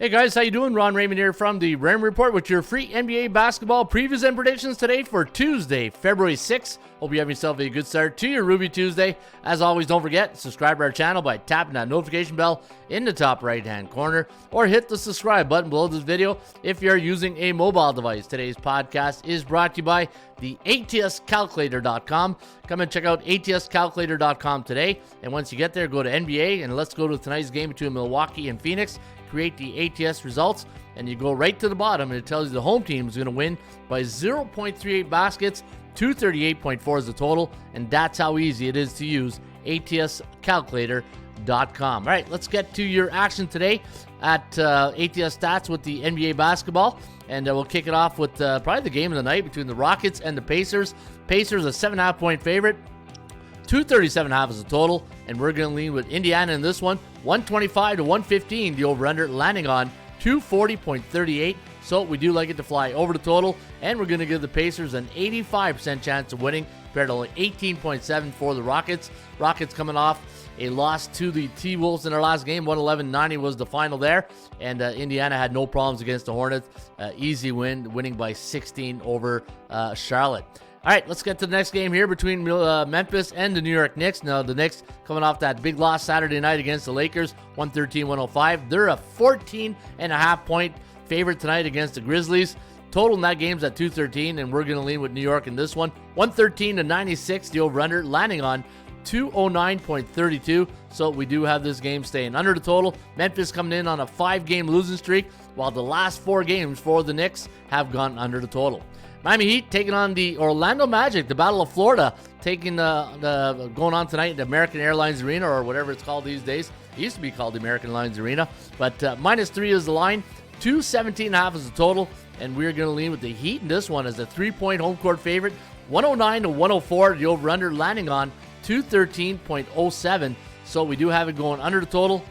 Hey guys, how you doing? Ron Raymond here from the Raymond Report with your free NBA basketball previews and predictions today for Tuesday, February 6th. Hope you have yourself a good start to your Ruby Tuesday. As always, don't forget, subscribe to our channel by tapping that notification bell in the top right-hand corner, or hit the subscribe button below this video if you're using a mobile device. Today's podcast is brought to you by the ATS Calculator.com. Come and check out ATSCalculator.com today, and once you get there, go to NBA, and let's go to tonight's game between Milwaukee and Phoenix. Create the ATS results, and you go right to the bottom, and it tells you the home team is going to win by 0.38 baskets. 238.4 is the total, and that's how easy it is to use ATSCalculator.com. All right, let's get to your action today at ATS Stats with the NBA basketball, and we'll kick it off with probably the game of the night between the Rockets and the Pacers. Pacers a 7.5-point favorite. 237.5 is the total, and we're going to lean with Indiana in this one. 125 to 115, the over-under, landing on 240.38. So we do like it to fly over the total, and we're going to give the Pacers an 85% chance of winning, compared to only 18.7 for the Rockets. Rockets coming off a loss to the T-Wolves in their last game. 111-90 was the final there, and Indiana had no problems against the Hornets. Easy win, winning by 16 over Charlotte. All right, let's get to the next game here between Memphis and the New York Knicks. Now, the Knicks coming off that big loss Saturday night against the Lakers, 113-105. They're a 14.5-point favorite tonight against the Grizzlies. Total in that game's at 213, and we're going to lean with New York in this one. 113-96, the over-under, landing on 209.32. So we do have this game staying under the total. Memphis coming in on a 5-game losing streak, while the last 4 games for the Knicks have gone under the total. Miami Heat taking on the Orlando Magic, the Battle of Florida, taking going on tonight at the American Airlines Arena, or whatever it's called these days. It used to be called the American Airlines Arena, but -3 is the line, 217.5 is the total, and we're going to lean with the Heat in this one as a 3-point home court favorite. 109 to 104, the over-under, landing on 213.07. So we do have it going under the total.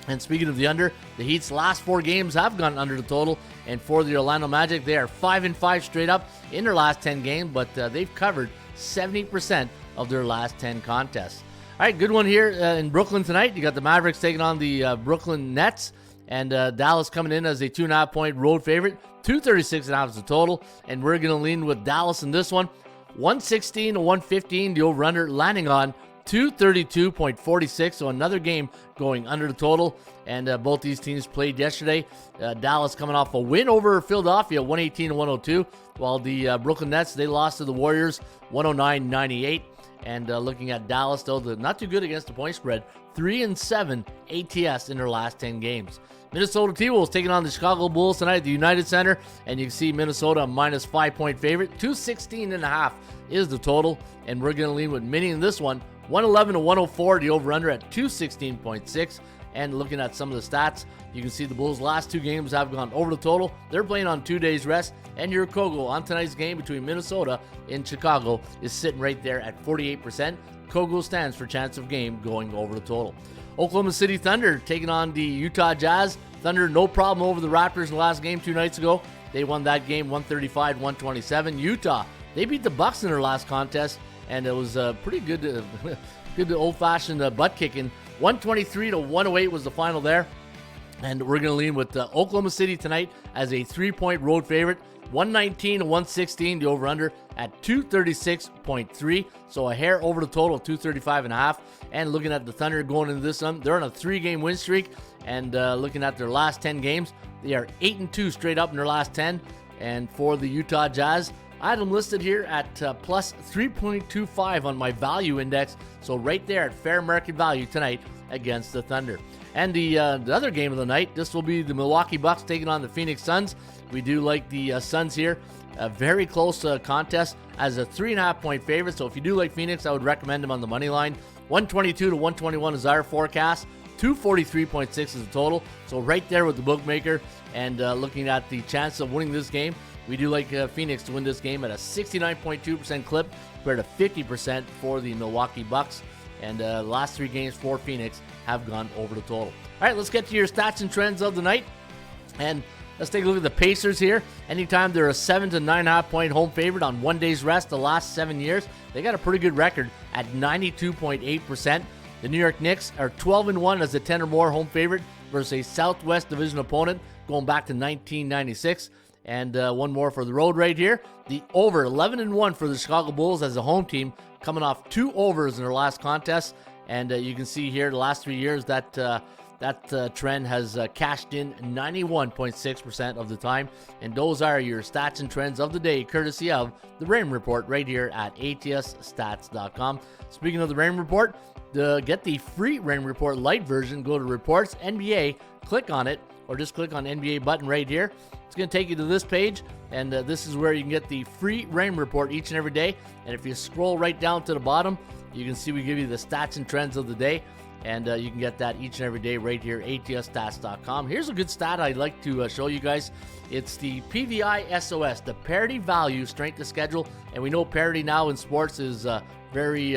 And speaking of the under, the Heat's last 4 games have gone under the total. And for the Orlando Magic, they are 5-5 straight up in their last 10 games, but they've covered 70% of their last 10 contests. All right, good one here in Brooklyn tonight. You got the Mavericks taking on the Brooklyn Nets, and Dallas coming in as a 2.5-point road favorite. 236.5 is the total, and we're going to lean with Dallas in this one. 116 to 115, the over-under, landing on 232.46, so another game going under the total, and both these teams played yesterday. Dallas coming off a win over Philadelphia, 118 to 102, while the Brooklyn Nets, they lost to the Warriors, 109-98. And looking at Dallas, though, not too good against the point spread, 3-7 ATS in their last 10 games. Minnesota T-Wolves taking on the Chicago Bulls tonight at the United Center, and you can see Minnesota a -5-point favorite. 216.5 is the total, and we're going to lean with Mini in this one. 111 to 104, the over-under at 216.6. And looking at some of the stats, you can see the Bulls' last 2 games have gone over the total. They're playing on 2 days rest, and your Kogo on tonight's game between Minnesota and Chicago is sitting right there at 48%. Kogo stands for chance of game going over the total. Oklahoma City Thunder taking on the Utah Jazz. Thunder no problem over the Raptors in the last game 2 nights ago. They won that game 135-127. Utah, they beat the Bucks in their last contest, and it was pretty good, good old-fashioned butt kicking. 123 to 108 was the final there. And we're going to lean with Oklahoma City tonight as a 3-point road favorite. 119 to 116, the over-under at 236.3. So a hair over the total of 235.5. And looking at the Thunder going into this one, they're on a 3-game win streak. And looking at their last 10 games, they are 8-2 straight up in their last 10. And for the Utah Jazz, I had them listed here at plus 3.25 on my value index. So right there at fair market value tonight against the Thunder. And the other game of the night, this will be the Milwaukee Bucks taking on the Phoenix Suns. We do like the Suns here. A very close contest as a 3.5-point favorite. So if you do like Phoenix, I would recommend them on the money line. 122 to 121 is our forecast. 243.6 is the total. So right there with the bookmaker. And looking at the chance of winning this game, we do like Phoenix to win this game at a 69.2% clip compared to 50% for the Milwaukee Bucks. And last 3 games for Phoenix have gone over the total. All right, let's get to your stats and trends of the night. And let's take a look at the Pacers here. Anytime they're a 7 to 9.5-point home favorite on 1 day's rest the last 7 years, they got a pretty good record at 92.8%. The New York Knicks are 12-1 as a 10 or more home favorite versus a Southwest Division opponent going back to 1996. And one more for the road right here. The over 11-1 for the Chicago Bulls as a home team, coming off 2 overs in their last contest. And you can see here the last 3 years that trend has cashed in 91.6% of the time. And those are your stats and trends of the day, courtesy of the Raymond Report right here at atsstats.com. Speaking of the Raymond Report, to get the free Raymond Report Lite version, go to Reports NBA, click on it, or just click on NBA button right here. It's going to take you to this page, and this is where you can get the free Raymond Report each and every day. And if you scroll right down to the bottom, you can see we give you the stats and trends of the day, and you can get that each and every day right here, atsstats.com. Here's a good stat I'd like to show you guys. It's the PVI SOS, the parity value strength of schedule, and we know parity now in sports is very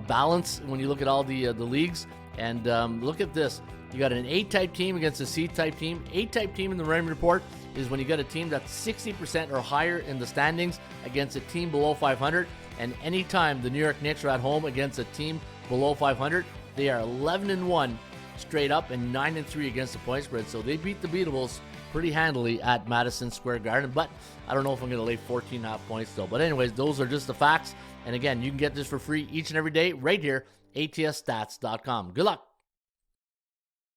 balanced when you look at all the leagues. And look at this. You got an A-type team against a C-type team. A-type team in the Raymond Report is when you got a team that's 60% or higher in the standings against a team below 500. And anytime the New York Knicks are at home against a team below 500, they are 11-1 straight up and 9-3 against the point spread. So they beat the Beatables pretty handily at Madison Square Garden. But I don't know if I'm going to lay 14.5 points though. But anyways, those are just the facts. And again, you can get this for free each and every day right here, atsstats.com. Good luck.